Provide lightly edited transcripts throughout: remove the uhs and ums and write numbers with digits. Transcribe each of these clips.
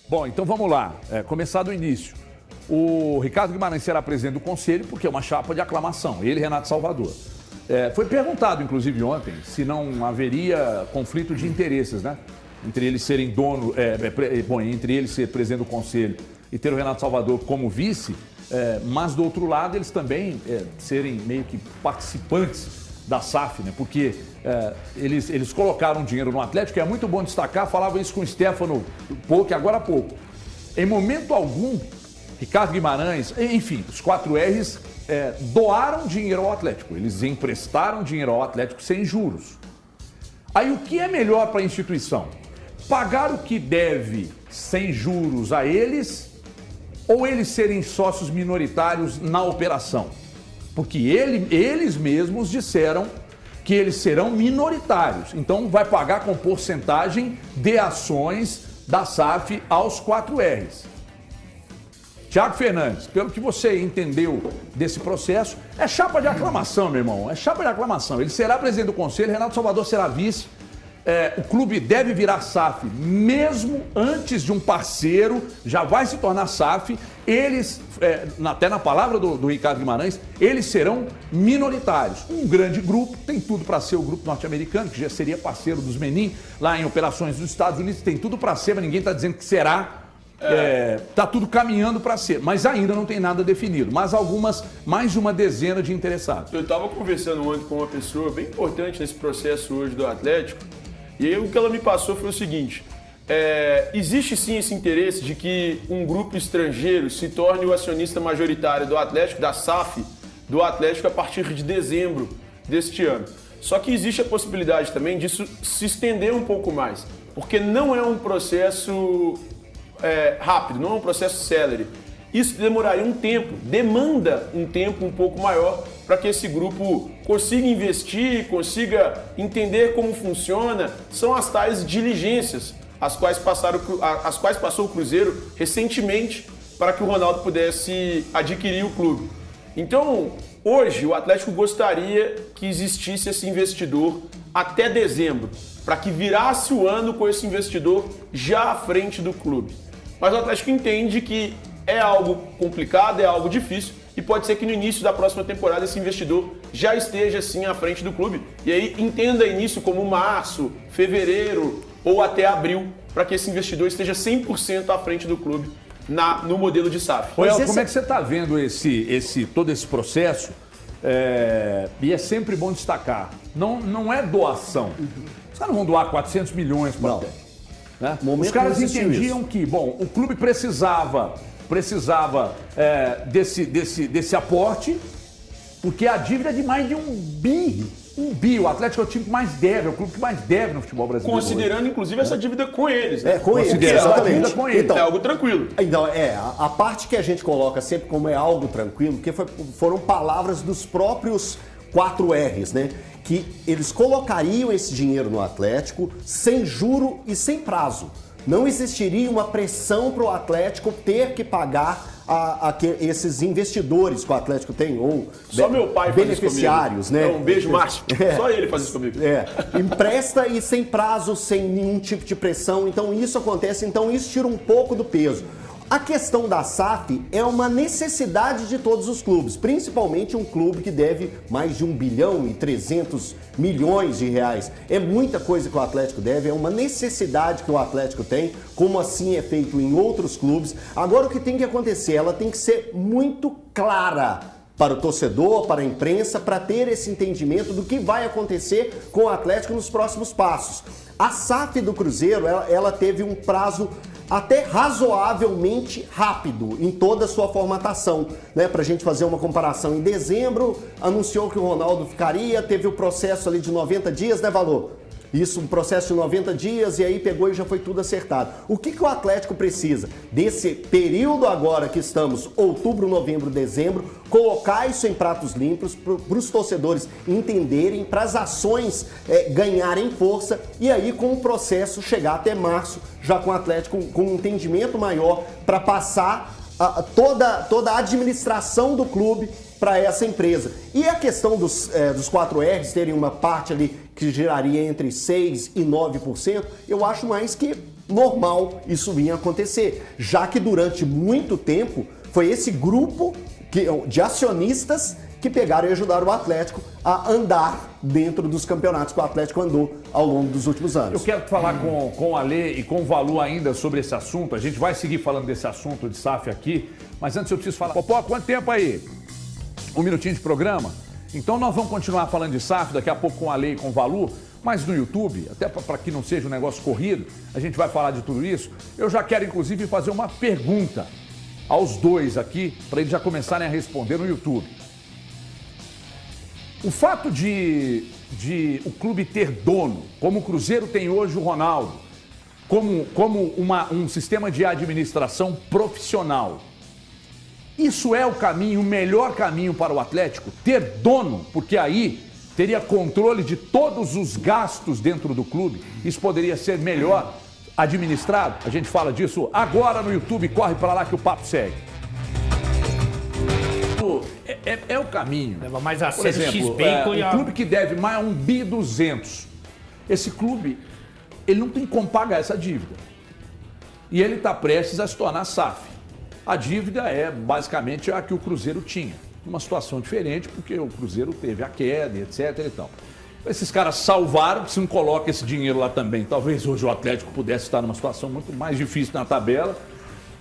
Bom, então vamos lá. Começar do início. O Ricardo Guimarães será presidente do Conselho porque é uma chapa de aclamação. Ele e Renato Salvador. Foi perguntado, inclusive, ontem, se não haveria conflito de interesses, né? Entre eles serem dono, entre eles ser presidente do Conselho e ter o Renato Salvador como vice, mas do outro lado eles também serem meio que participantes da SAF, né? Porque eles colocaram dinheiro no Atlético, e é muito bom destacar, falava isso com o Stefano agora há pouco. Em momento algum, Ricardo Guimarães, enfim, os 4Rs doaram dinheiro ao Atlético, eles emprestaram dinheiro ao Atlético sem juros. Aí o que é melhor para a instituição? Pagar o que deve sem juros a eles ou eles serem sócios minoritários na operação? Porque eles mesmos disseram que eles serão minoritários. Então vai pagar com porcentagem de ações da SAF aos 4Rs. Thiago Fernandes, pelo que você entendeu desse processo, é chapa de aclamação, meu irmão. É chapa de aclamação. Ele será presidente do Conselho, Renato Salvador será vice. O clube deve virar SAF mesmo antes de um parceiro, já vai se tornar SAF. Eles, até na palavra do Ricardo Guimarães, eles serão minoritários. Um grande grupo, tem tudo para ser o grupo norte-americano, que já seria parceiro dos Menin, lá em operações dos Estados Unidos, tem tudo para ser, mas ninguém está dizendo que será. Tá tudo caminhando para ser, mas ainda não tem nada definido. Mas mais de uma dezena de interessados. Eu estava conversando ontem com uma pessoa bem importante nesse processo hoje do Atlético, e aí o que ela me passou foi o seguinte: existe sim esse interesse de que um grupo estrangeiro se torne o acionista majoritário do Atlético, da SAF do Atlético, a partir de dezembro deste ano. Só que existe a possibilidade também disso se estender um pouco mais, porque não é um processo rápido, não é um processo célere. Isso demoraria um tempo, demanda um tempo um pouco maior para que esse grupo consiga investir, consiga entender como funciona. São as tais diligências as quais passou o Cruzeiro recentemente para que o Ronaldo pudesse adquirir o clube. Então, hoje, o Atlético gostaria que existisse esse investidor até dezembro, para que virasse o ano com esse investidor já à frente do clube. Mas o Atlético entende que é algo complicado, é algo difícil, e pode ser que no início da próxima temporada esse investidor já esteja assim à frente do clube. E aí entenda início como março, fevereiro ou até abril, para que esse investidor esteja 100% à frente do clube no modelo de SAF. Como é que você está vendo todo esse processo? E é sempre bom destacar, não é doação. Os caras não vão doar 400 milhões para o Atlético. Né? Os caras entendiam que, o clube precisava desse aporte, porque a dívida é de mais de um bi. O Atlético é o time que mais deve, é o clube que mais deve no futebol brasileiro. Considerando, inclusive, essa dívida com eles. Né? Com eles, exatamente. Com eles. Então, é algo tranquilo. Então, a parte que a gente coloca sempre como é algo tranquilo, que foram palavras dos próprios 4Rs, né? Que eles colocariam esse dinheiro no Atlético sem juro e sem prazo. Não existiria uma pressão para o Atlético ter que pagar esses investidores que o Atlético tem, ou só meu pai beneficiários, né? Um beijo, Márcio. Só ele faz isso comigo. Empresta e sem prazo, sem nenhum tipo de pressão. Então isso acontece, então isso tira um pouco do peso. A questão da SAF é uma necessidade de todos os clubes, principalmente um clube que deve mais de 1 bilhão e 300 milhões de reais. É muita coisa que o Atlético deve, é uma necessidade que o Atlético tem, como assim é feito em outros clubes. Agora o que tem que acontecer, ela tem que ser muito clara para o torcedor, para a imprensa, para ter esse entendimento do que vai acontecer com o Atlético nos próximos passos. A SAF do Cruzeiro, ela teve um prazo até razoavelmente rápido em toda a sua formatação, né? Pra gente fazer uma comparação, em dezembro anunciou que o Ronaldo ficaria, teve o processo ali de 90 dias, né, Valor? Isso, um processo de 90 dias, e aí pegou e já foi tudo acertado. O que o Atlético precisa? Desse período agora que estamos, outubro, novembro, dezembro, colocar isso em pratos limpos, para os torcedores entenderem, para as ações ganharem força, e aí com o processo chegar até março, já com o Atlético com um entendimento maior, para passar toda a administração do clube para essa empresa. E a questão dos 4Rs terem uma parte ali que geraria entre 6% e 9%, eu acho mais que normal isso vinha acontecer, já que durante muito tempo foi esse grupo de acionistas que pegaram e ajudaram o Atlético a andar dentro dos campeonatos que o Atlético andou ao longo dos últimos anos. Eu quero falar com o Alê e com o Valu ainda sobre esse assunto. A gente vai seguir falando desse assunto de SAF aqui, mas antes eu preciso falar. Popó, quanto tempo aí? Um minutinho de programa? Então nós vamos continuar falando de SAF daqui a pouco com o Alê e com o Valu, mas no YouTube, até para que não seja um negócio corrido, a gente vai falar de tudo isso. Eu já quero inclusive fazer uma pergunta aos dois aqui, para eles já começarem a responder no YouTube. O fato de o clube ter dono, como o Cruzeiro tem hoje o Ronaldo, como um sistema de administração profissional, isso é o caminho, o melhor caminho para o Atlético? Ter dono, porque aí teria controle de todos os gastos dentro do clube, isso poderia ser melhor administrado? A gente fala disso agora no YouTube, corre para lá que o papo segue. É o caminho. Leva mais a Por sério exemplo, X-Bacon e um clube que deve mais 1,2 bi. Esse clube, ele não tem como pagar essa dívida. E ele está prestes a se tornar SAF. A dívida é basicamente a que o Cruzeiro tinha. Uma situação diferente, porque o Cruzeiro teve a queda, etc. e tal. Esses caras salvaram, se não coloca esse dinheiro lá também, talvez hoje o Atlético pudesse estar numa situação muito mais difícil na tabela.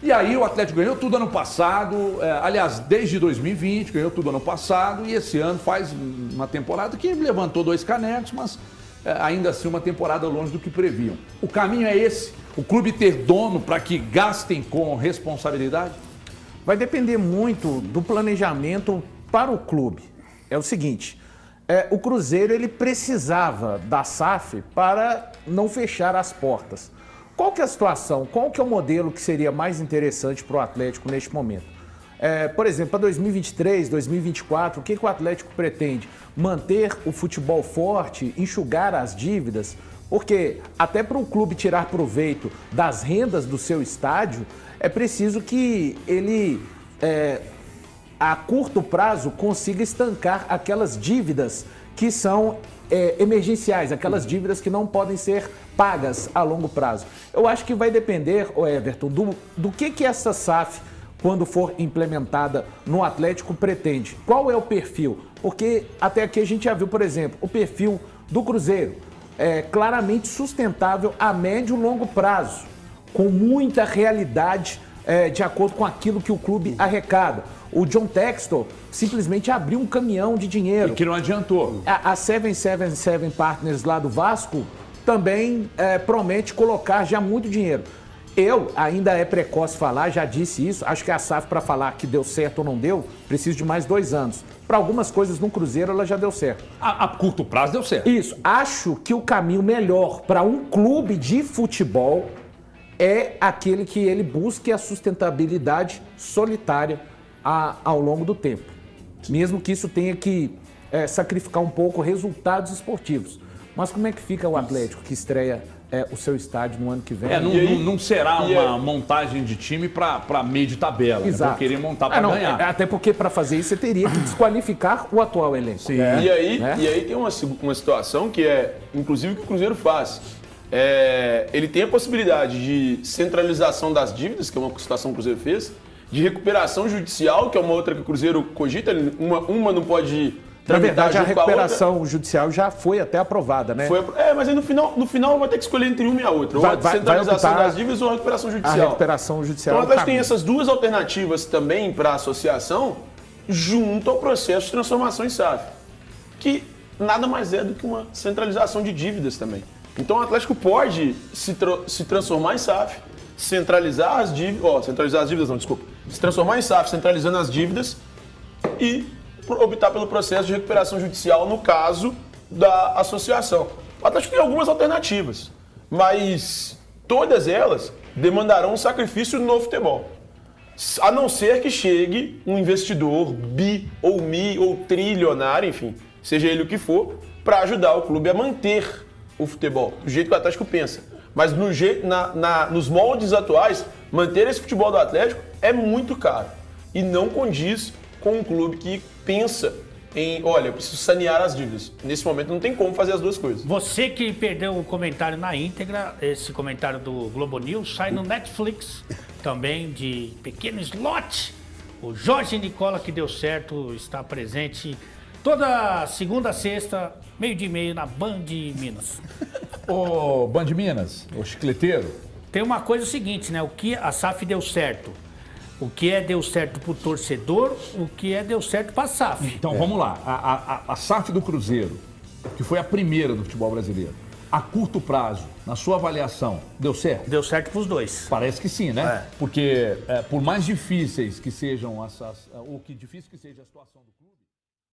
E aí o Atlético ganhou tudo ano passado, aliás, desde 2020, ganhou tudo ano passado, e esse ano faz uma temporada que levantou 2 canecos, mas ainda assim uma temporada longe do que previam. O caminho é esse? O clube ter dono para que gastem com responsabilidade? Vai depender muito do planejamento para o clube. É o seguinte, o Cruzeiro ele precisava da SAF para não fechar as portas. Qual que é a situação? Qual que é o modelo que seria mais interessante para o Atlético neste momento? Por exemplo, para 2023, 2024, o que o Atlético pretende? Manter o futebol forte, enxugar as dívidas? Porque até para o clube tirar proveito das rendas do seu estádio, é preciso que ele, a curto prazo, consiga estancar aquelas dívidas que são emergenciais, aquelas dívidas que não podem ser pagas a longo prazo. Eu acho que vai depender, Everton, do que essa SAF, quando for implementada no Atlético, pretende. Qual é o perfil? Porque até aqui a gente já viu, por exemplo, o perfil do Cruzeiro é claramente sustentável a médio e longo prazo, com muita realidade de acordo com aquilo que o clube arrecada. O John Textor simplesmente abriu um caminhão de dinheiro. E que não adiantou. A 777 Partners lá do Vasco também promete colocar já muito dinheiro. Ainda é precoce falar, já disse isso, acho que a SAF, para falar que deu certo ou não deu, precisa de mais 2 anos. Para algumas coisas no Cruzeiro ela já deu certo. A curto prazo deu certo. Isso, acho que o caminho melhor para um clube de futebol é aquele que ele busque a sustentabilidade solitária ao longo do tempo. Mesmo que isso tenha que sacrificar um pouco resultados esportivos. Mas como é que fica o Atlético que estreia o seu estádio no ano que vem? Não será uma montagem de time para meio de tabela. Exato. Né? Querer montar para ganhar. Até porque para fazer isso você teria que desqualificar o atual elenco. Sim. E aí tem uma situação que inclusive, o que o Cruzeiro faz. Ele tem a possibilidade de centralização das dívidas, que é uma situação que o Cruzeiro fez, de recuperação judicial, que é uma outra que o Cruzeiro cogita, uma não pode Na verdade, a junto com recuperação judicial já foi até aprovada, né? Mas aí no final vai ter que escolher entre uma e a outra. Ou a centralização das dívidas ou a recuperação judicial. A recuperação judicial. Então o Atlético tem essas 2 alternativas também para a associação, junto ao processo de transformação em SAF, que nada mais é do que uma centralização de dívidas também. Então o Atlético pode se transformar em SAF, centralizar as dívidas, se transformar em SAF, centralizando as dívidas e optar pelo processo de recuperação judicial no caso da associação. O Atlético tem algumas alternativas, mas todas elas demandarão um sacrifício no futebol. A não ser que chegue um investidor ou trilionário, enfim, seja ele o que for, para ajudar o clube a manter o futebol, do jeito que o Atlético pensa. Mas nos moldes atuais, manter esse futebol do Atlético é muito caro e não condiz com um clube que pensa olha, eu preciso sanear as dívidas. Nesse momento não tem como fazer as duas coisas. Você que perdeu o comentário na íntegra, esse comentário do Globo News sai no Netflix, também de pequeno slot. O Jorge Nicola, que deu certo, está presente toda segunda a sexta, 12h30 na Band Minas. Ô, Band Minas, o chicleteiro. Tem uma coisa seguinte, né? O que a SAF deu certo? O que deu certo pro torcedor, o que deu certo pra SAF. Então vamos lá. A SAF do Cruzeiro, que foi a primeira do futebol brasileiro, a curto prazo, na sua avaliação, deu certo? Deu certo pros dois. Parece que sim, né? Porque por mais difíceis que sejam difícil que seja a situação do clube.